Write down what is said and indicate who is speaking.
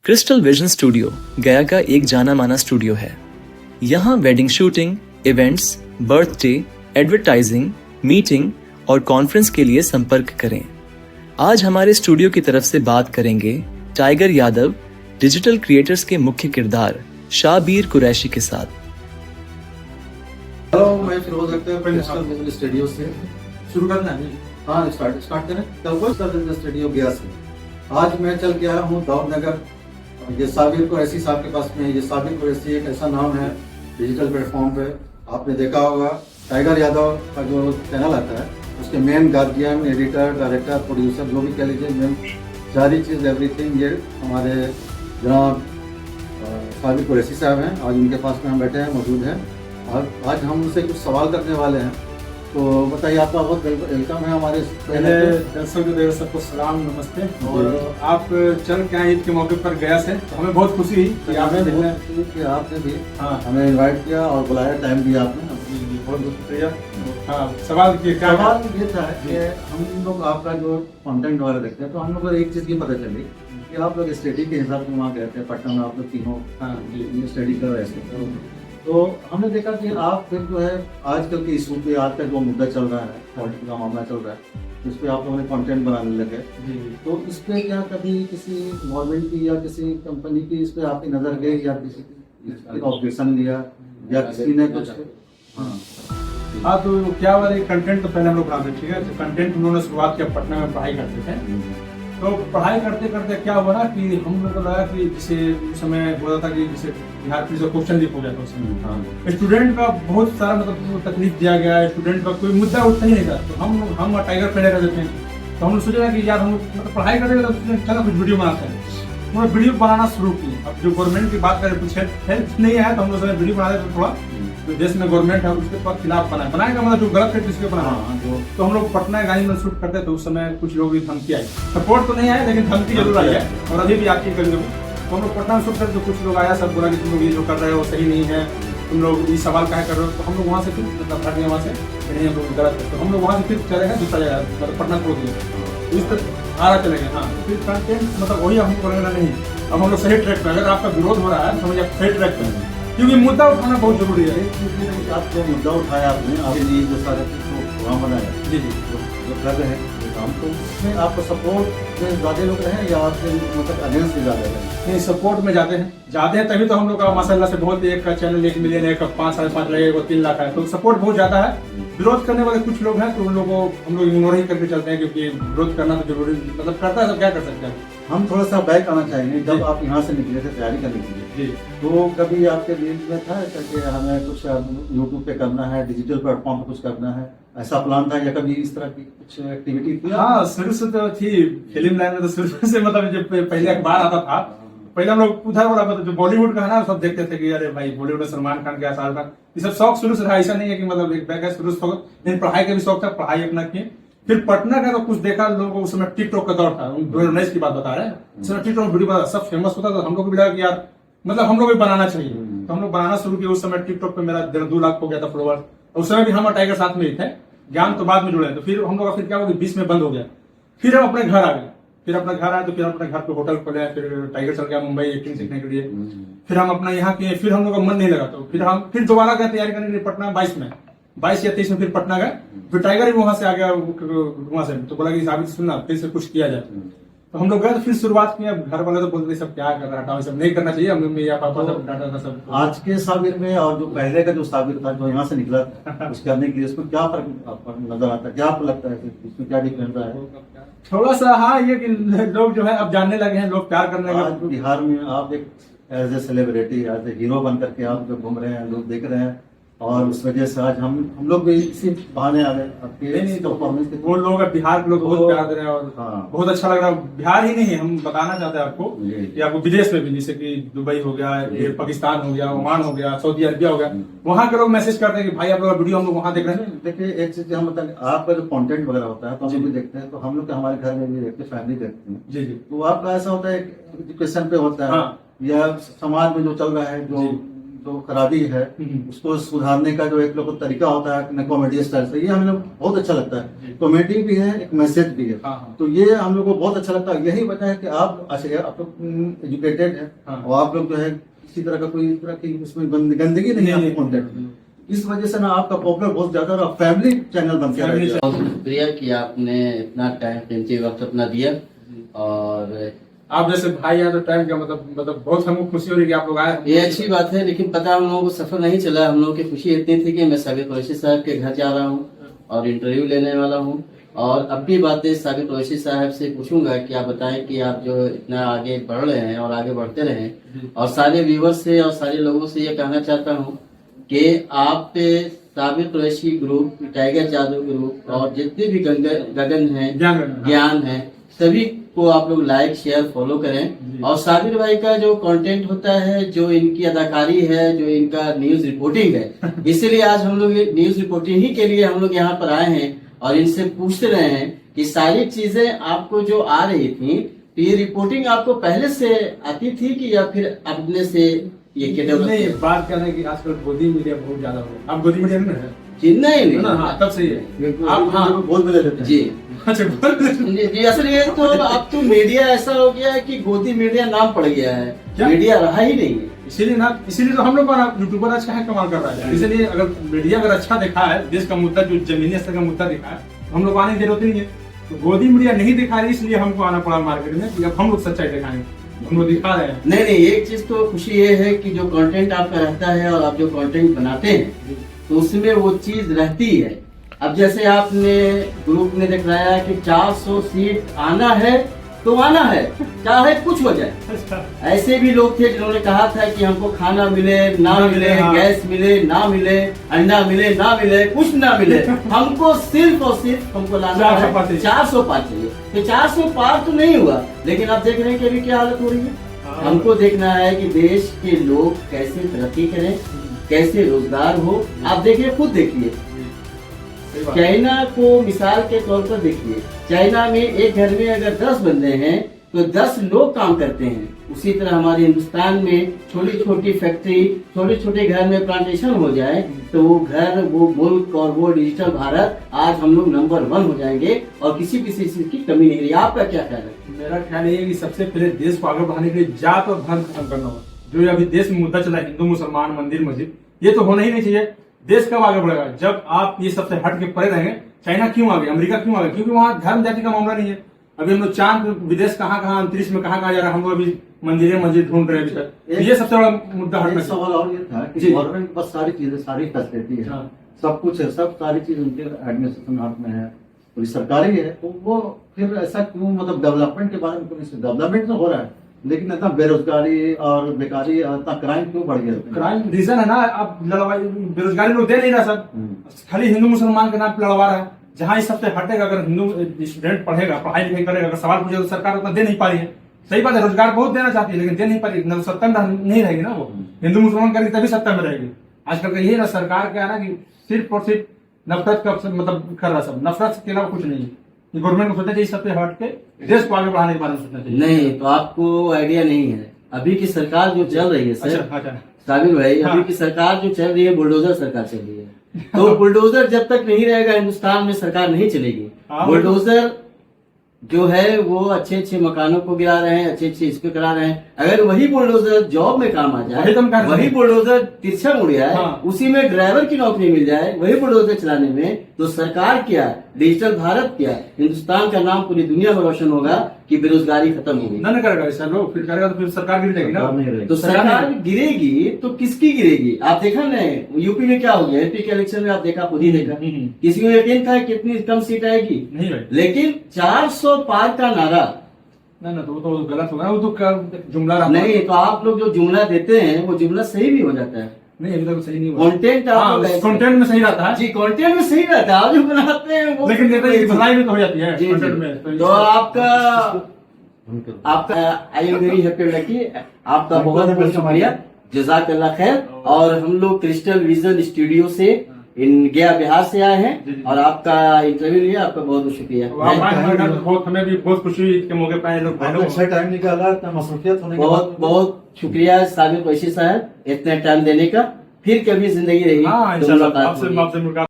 Speaker 1: Crystal vision studio गया का एक जाना माना स्टूडियो है। यहाँ wedding shooting, events, birthday, advertising, meeting और कॉन्फ्रेंस के लिए संपर्क करें। आज हमारे स्टूडियो की तरफ से बात करेंगे टाइगर यादव, डिजिटल क्रिएटर्स के मुख्य किरदार शाबीर कुरैशी के साथ।
Speaker 2: हेलो, मैं Firoz Akhtar crystal vision studio से शुरू करना है। हाँ, स्टार्ट करें। क्रिस्टल विजन स्टूडियो गया से आज मैं चल के आया हूँ दाऊद नगर। ये साबिर कुरैशी साहब के पास में। ये साबिर कुरैशी एक ऐसा नाम है डिजिटल प्लेटफॉर्म पे, आपने देखा होगा टाइगर यादव का जो चैनल आता है उसके main guardian, editor, director, producer, जो भी कह लीजिए, मेन सारी चीज़ एवरीथिंग ये हमारे जनाब साबिर कुरैशी साहब हैं। आज उनके पास में हम बैठे हैं, मौजूद हैं और आज हम उनसे कुछ सवाल करने वाले हैं। तो बताइए, आपका बहुत वेलकम है हमारे।
Speaker 3: पहले दर्शक सबको सलाम, नमस्ते। और आप चल के आए ईद के मौके पर गया से, तो हमें बहुत खुशी हुई कि आपने
Speaker 2: भी हमें इनवाइट किया और बुलाया, टाइम दिया आपने।
Speaker 3: बहुत बहुत शुक्रिया। हाँ, सवाल ये क्या?
Speaker 2: सवाल ये था कि हम लोग आपका जो कंटेंट वगैरह देखते हैं, तो हम लोग को एक चीज़ की पता चली कि आप लोग स्टडी के हिसाब से वहाँ गए थे पटना में, आप लोग तीनों स्टडी कर रहे थे। तो हमने देखा कि आप फिर जो है आजकल के इशू पे, आज का जो मुद्दा चल रहा है, पॉलिटिक्स का मामला चल रहा है, उस पर आप लोगों ने कंटेंट बनाने लगे। तो इस पे क्या कभी किसी गवर्नमेंट की या किसी कंपनी की इस पे आपकी नज़र गई, या किसी ऑब्जेक्शन लिया, या किसी ने कुछ?
Speaker 3: हाँ, तो क्या वाले कंटेंट तो पहले हम लोग बनाते, ठीक है। तो कंटेंट उन्होंने शुरुआत किया, पटना में पढ़ाई करते थे। तो पढ़ाई करते करते क्या हुआ ना कि हम लोग को लगा कि जैसे उस समय बोला था कि जैसे बिहार पुलिस का क्वेश्चन लीक हो जाता है, उसमें स्टूडेंट का बहुत सारा मतलब तकलीफ दिया गया है, स्टूडेंट का कोई मुद्दा उठता ही नहीं था। तो हम टाइगर पहले कर देते हैं। तो हम लोग सोचा कि यार हम मतलब पढ़ाई करते तो चलो कुछ वीडियो बनाते हैं। उन्होंने वीडियो बनाना शुरू की। अब जो गवर्नमेंट की बात करें, कुछ हेल्प नहीं आया, तो हम लोग वीडियो बना देते थोड़ा जो देश में गवर्नमेंट है उसके पास खिलाफ बनाएगा, मतलब जो गलत है जिसके बनाना। तो हम लोग पटना गाड़ी में शूट करते, तो उस समय कुछ लोग भी धमकी आई, सपोर्ट तो नहीं आया लेकिन धमकी जरूर आई है, और अभी भी आती है कभी कभी। तो हम लोग पटना में शूट करते, तो कुछ लोग आया, सब बोला कि तुम लोग ये जो कर रहे हो सही नहीं है, तुम लोग ये सवाल काहे कर रहे हो। तो हम लोग वहाँ से फिर मतलब हट गए वहाँ से, नहीं हम लोग गलत है। तो हम लोग वहाँ से फिर चले गए दूसरा जगह, मतलब पटना छोड़ दिए, इस तरह आरा चले गए। हाँ, फिर कंटेंट मतलब वही हमको लगना नहीं। अब हम लोग सही ट्रैक पे, अगर आपका विरोध हो रहा है समझिए आप सही ट्रैक पे, क्योंकि मुद्दा उठाना बहुत जरूरी है।
Speaker 2: आप जो मुद्दा उठाया आपने, आपके लिए जो सारे वहाँ बनाया,
Speaker 3: जी
Speaker 2: जो कर रहे हैं काम, तो उसमें आपको सपोर्ट में ज़्यादा लोग हैं या आपके मतलब अगेंस्ट ज़्यादा हैं?
Speaker 3: नहीं, सपोर्ट में जाते हैं तभी तो हम लोग का माशाल्लाह से बहुत, एक का चैनल 1 मिलियन है, एक का 5 साढ़े 5 लगेगा, 3 लाख है। तो सपोर्ट बहुत ज्यादा है। विरोध करने वाले कुछ लोग हैं, तो उन लोगों को हम लोग इग्नोर ही करके चलते हैं, क्योंकि विरोध करना तो जरूरी मतलब करता है, तो क्या कर सकते हैं।
Speaker 2: हम थोड़ा सा बैक आना चाहेंगे। जब आप यहाँ से निकले थे तैयारी करने के लिए, तो कभी आपके दिल में था कि हमें कुछ यूट्यूब पे करना है, डिजिटल प्लेटफॉर्म पे कुछ करना है, ऐसा प्लान था, या कभी इस तरह की कुछ एक्टिविटी थी?
Speaker 3: हाँ, शुरू से तो थी फिल्म लाइन में, तो शुरू से मतलब जब पहले अखबार आता था, पहले हम लोग उधर वाला मतलब जो बॉलीवुड का है ना, सब देखते थे कि अरे भाई बॉलीवुड में सलमान खान क्या, शाहरुख खान, ये सब शौक शुरू से रहा। ऐसा नहीं है कि मतलब एक बैक है, शुरू से लेकिन पढ़ाई का भी शौक था, पढ़ाई अपना किए। फिर पटना का तो कुछ देखा लोगों को, उस समय टिकटॉक का दौर था, 2019 की बात बता रहे हैं। उस समय टिकटॉक वीडियो सब फेमस होता, तो हम लोग को भी लगा कि यार मतलब हम लोग भी बनाना चाहिए। तो हम लोग बनाना शुरू किया। उस समय टिकटॉक पे मेरा 2 लाख हो गया था फॉलोअर। उस समय भी हम टाइगर साथ में ही थे, ज्ञान तो बाद में जुड़े। तो फिर हम लोग का फिर क्या हुआ, बीच में बंद हो गया। फिर हम अपने घर आ गए। फिर अपना घर आए, तो फिर अपने घर पे होटल खोले, फिर टाइगर चल गया मुंबई एक्टिंग सीखने के लिए। फिर हम अपना यहाँ किए, फिर हम लोग का मन नहीं लगा, तो फिर हम फिर दोबारा गए तैयारी करने के लिए पटना 22 या 23 में फिर पटना गए। फिर टाइगर भी वहां से आ गया वहां से, तो बोला कि साबित सुनना फिर से कुछ किया जाए। तो हम लोग गए, तो फिर शुरुआत किया। घर वाले तो बोलते सब क्या कर रहा था, सब नहीं करना चाहिए, मम्मी या पापा सब डांटा था सब।
Speaker 2: आज के साबिर में और जो पहले का जो साबिर था, जो यहाँ से निकला कुछ करने के लिए, उसमें क्या फर्क आपको नजर आता है? क्या आपको लगता है इसमें क्या डिफरेंस है?
Speaker 3: थोड़ा सा हाँ, ये कि लोग जो है अब जानने लगे हैं, लोग प्यार करने लगे।
Speaker 2: बिहार में आप एक as a celebrity, as a hero बन करके आप जो घूम रहे हैं, लोग देख रहे हैं, और उस वजह से आज हम लोग भी इसी बहाने आ गए आपके परफॉर्मेंस के।
Speaker 3: वो लोग बिहार के लोग बहुत प्यार दे रहे हैं, और बहुत अच्छा लग रहा है। बिहार ही नहीं, हम बताना चाहते हैं आपको कि आपको विदेश में भी, जैसे कि दुबई हो गया, पाकिस्तान हो गया, ओमान हो गया, सऊदी अरबिया हो गया, वहाँ के लोग मैसेज करते हैं कि भाई आप लोग वीडियो हम लोग वहाँ देख रहे हैं।
Speaker 2: देखिए, एक चीज हम बताएं, आपका जो कंटेंट वगैरह होता है तो हम लोग भी देखते हैं, तो हम लोग हमारे घर में भी देखते हैं, फैमिली देखते हैं।
Speaker 3: जी।
Speaker 2: तो आपका ऐसा होता है एजुकेशन पे होता है, या समाज में जो चल रहा है, जो जो खराबी है उसको सुधारने का जो एक लोग को तरीका होता है कॉमेडी स्टाइल से, ये हमें लोग बहुत अच्छा लगता है। कॉमेडी भी है, एक मैसेज भी है। तो ये हम लोग को बहुत अच्छा लगता है। यही वजह है कि आप अच्छे, आप लोग एजुकेटेड है और आप लोग जो है किसी तरह का कोई तरह की उसमें गंदगी नहीं है आपके कॉन्टेंट में। इस वजह से ना आपका पॉपुलर बहुत ज्यादा और फैमिली चैनल बन गया है।
Speaker 4: बहुत शुक्रिया कि आपने इतना टाइम कीमती वक्त अपना दिया, और
Speaker 3: आप जैसे भाई हैं तो टाइम का मतलब बहुत हमको खुशी हो रही है कि आप लोग आए।
Speaker 4: ये अच्छी बात है, लेकिन पता हम लोगों को सफर नहीं चला। हम लोगों की खुशी इतनी थी कि मैं साबिर कुरैशी साहब के घर जा रहा हूँ और इंटरव्यू लेने वाला हूँ, और अपनी बातें साबिर कुरैशी साहब से पूछूंगा कि आप बताएं कि आप जो इतना आगे बढ़ रहे हैं और आगे बढ़ते रहें। और सारे व्यूवर्स से और सारे लोगों से ये कहना चाहता हूँ कि आप साबिर कुरैशी ग्रुप, टाइगर जादू ग्रुप और जितने भी गगन है, ज्ञान है, सभी को आप लोग लाइक शेयर फॉलो करें। और साबिर भाई का जो कंटेंट होता है, जो इनकी अदाकारी है, जो इनका न्यूज रिपोर्टिंग है, इसीलिए आज हम लोग न्यूज रिपोर्टिंग ही के लिए हम लोग यहाँ पर आए हैं और इनसे पूछते रहे हैं कि सारी चीजें आपको जो आ रही थी, तो ये रिपोर्टिंग आपको पहले से आती थी कि या फिर अपने से ये
Speaker 3: नहीं, बात कर रहे हैं कि आजकल गोदी मीडिया बहुत ज्यादा हो गया। आप गोदी मीडिया में है?
Speaker 4: नहीं,
Speaker 3: हाँ, तब सही है।
Speaker 2: आप हाँ बोल भी लेते हैं
Speaker 4: जी।
Speaker 3: अच्छा,
Speaker 4: जी, असल ये तो अब तो मीडिया ऐसा हो गया है कि गोदी मीडिया नाम पड़ गया है, मीडिया रहा ही नहीं है।
Speaker 3: इसीलिए तो हम लोग यूट्यूबर आज क्या कमाल कर रहा है। इसलिए अगर मीडिया अगर अच्छा दिखा है, देश का मुद्दा जो जमीनी स्तर का मुद्दा दिखा है, हम लोग आने की जरूरत नहीं है। तो गोदी मीडिया नहीं दिखा रही, इसलिए हमको आना पड़ा मार्केट में कि अब हम लोग सच्चाई दिखाएंगे, हम लोग दिखा रहे हैं।
Speaker 4: नहीं, एक चीज तो खुशी ये है कि जो कंटेंट आपका रहता है और आप जो कंटेंट बनाते हैं तो उसमें वो चीज रहती है। अब जैसे आपने ग्रुप ने दिखाया कि 400 सीट आना है तो आना है, चाहे कुछ हो जाए। ऐसे भी लोग थे जिन्होंने कहा था कि हमको खाना मिले ना मिले, गैस मिले ना मिले, अंडा मिले ना मिले, कुछ ना मिले, हमको सिर्फ और सिर्फ हमको लाना है 400 पार चाहिए। तो 400 पार तो नहीं हुआ, लेकिन आप देख रहे हैं कि अभी क्या हालत हो रही है। हमको देखना है कि देश के लोग कैसे तरक्की करें, कैसे रोजगार हो। आप देखिए, खुद देखिए, चाइना को मिसाल के तौर पर देखिए। चाइना में एक घर में अगर 10 बंदे हैं तो 10 लोग काम करते हैं। उसी तरह हमारे हिंदुस्तान में छोटी छोटी फैक्ट्री, छोटे छोटे घर में प्लांटेशन हो जाए तो वो घर, वो मुल्क और वो डिजिटल भारत, आज हम लोग नंबर 1 हो जाएंगे और किसी चीज की कमी नहीं रही। आपका क्या ख्याल है?
Speaker 3: मेरा ख्याल ये है कि सबसे पहले देश को आगे बढ़ाने के लिए जात और धर्म खत्म करना होगा। जो अभी देश में मुद्दा चला है, हिंदू मुसलमान, मंदिर मस्जिद, ये तो होना ही नहीं चाहिए। देश कब आगे बढ़ेगा? जब आप ये सबसे हट के परे रहेंगे। चाइना क्यों आगे, अमेरिका क्यों आगे? क्योंकि वहाँ धर्म जाति का मामला नहीं है। अभी हम लोग चांद, विदेश कहाँ अंतरिक्ष में कहाँ जा रहा है, हम लोग अभी मंदिरें मस्जिद ढूंढ रहे हैं। ये सबसे बड़ा मुद्दा हटना।
Speaker 2: सवाल और ये था कि गवर्नमेंट बस सारी चीजें, सारी फैसिलिटी है, सब कुछ है, सब सारी चीज उनके एडमिनिस्ट्रेशन हाथ में है, पूरी सरकारी है, तो वो फिर ऐसा क्यों, मतलब डेवलपमेंट के बारे में डेवलपमेंट तो हो रहा है, लेकिन इतना बेरोजगारी और बेकारी और इतना क्राइम क्यों बढ़ गया?
Speaker 3: क्राइम रीजन है ना, आप बेरोजगारी लोग दे नहीं रहा सब, खाली हिंदू मुसलमान के नाम पे लड़वा रहा है। जहाँ इस सबसे हटेगा, अगर हिंदू स्टूडेंट पढ़ेगा, पढ़ाई लिखाई करेगा, अगर सवाल पूछेगा तो सरकार उतना दे नहीं पा रही है। सही बात है, रोजगार बहुत देना चाहती है लेकिन दे नहीं पा रही, न सत्ता में नहीं रहेगी ना वो। हिंदू मुसलमान करेगी तभी सत्ता में रहेगी। आजकल का ये ना, सरकार क्या है ना कि सिर्फ और सिर्फ नफरत का मतलब कर रहा सब, नफरत के अलावा कुछ नहीं है। गवर्नमेंट को सोचना चाहिए सबसे हट के देश को आगे बढ़ाने के बारे में सोचना चाहिए।
Speaker 4: नहीं, तो आपको आइडिया नहीं है। अभी की सरकार जो चल रही है सर, साबिर भाई, अभी की सरकार जो चल रही है, बुलडोजर सरकार चल रही है। तो बुलडोजर जब तक नहीं रहेगा हिंदुस्तान में सरकार नहीं चलेगी। बुलडोजर जो है वो अच्छे अच्छे मकानों को गिरा रहे हैं, अच्छे अच्छे इसको करा रहे हैं। अगर वही बुलडोजर जॉब में काम आ जाए, वही बुलडोजर तिरछा मुड़ जाए, उसी में ड्राइवर की नौकरी मिल जाए, वही बुलडोजर चलाने में, तो सरकार क्या, डिजिटल भारत क्या, हिंदुस्तान का नाम पूरी दुनिया में रोशन होगा कि बेरोजगारी खत्म होगी।
Speaker 3: ना करेगा ऐसा लोग, फिर करेगा तो फिर सरकार गिर जाएगी ना।
Speaker 4: तो सरकार गिरेगी तो किसकी गिरेगी? आप देखा ना, यूपी में क्या हो गया, एपी के इलेक्शन में आप देखा, खुद ही देखा, किसी को यकीन था कितनी कम सीट आएगी? नहीं, लेकिन 400 पार का नारा
Speaker 3: ना, तो वो तो गलत होगा, वो तो जुमला रहा।
Speaker 4: नहीं, तो आप लोग जो जुमला देते हैं वो जुमला सही भी हो जाता है।
Speaker 3: नहीं, अभी तक सही नहीं हुआ।
Speaker 4: कंटेंट
Speaker 3: में सही रहता है जी,
Speaker 4: कंटेंट में सही रहता है, आप जो बनाते हैं वो,
Speaker 3: लेकिन भलाई में तो हो जाती है कंटेंट में।
Speaker 4: तो आपका I am very happy lucky, आपका बहुत बहुत शुक्रिया, जज़ाकल्लाह खैर। और हम लोग क्रिस्टल विजन स्टूडियो से इन गया बिहार से आए हैं
Speaker 3: जी, जी।
Speaker 4: और आपका इंटरव्यू लिया, आपका बहुत बहुत शुक्रिया।
Speaker 3: बहुत हमें भी बहुत खुशी हुई के मौके पर आए लोग भाई
Speaker 2: बहुत
Speaker 3: लोग।
Speaker 2: अच्छा टाइम निकाला, इतना मसरूफियत होने के
Speaker 4: बहुत
Speaker 2: बाद
Speaker 4: बहुत शुक्रिया साबिर कुरैशी साहब इतना टाइम देने का। फिर कभी जिंदगी रही
Speaker 3: हाँ
Speaker 4: तो
Speaker 3: इंशाल्लाह
Speaker 4: मुलाकात
Speaker 3: आपसे
Speaker 4: होगी।
Speaker 3: आपसे मुलाकात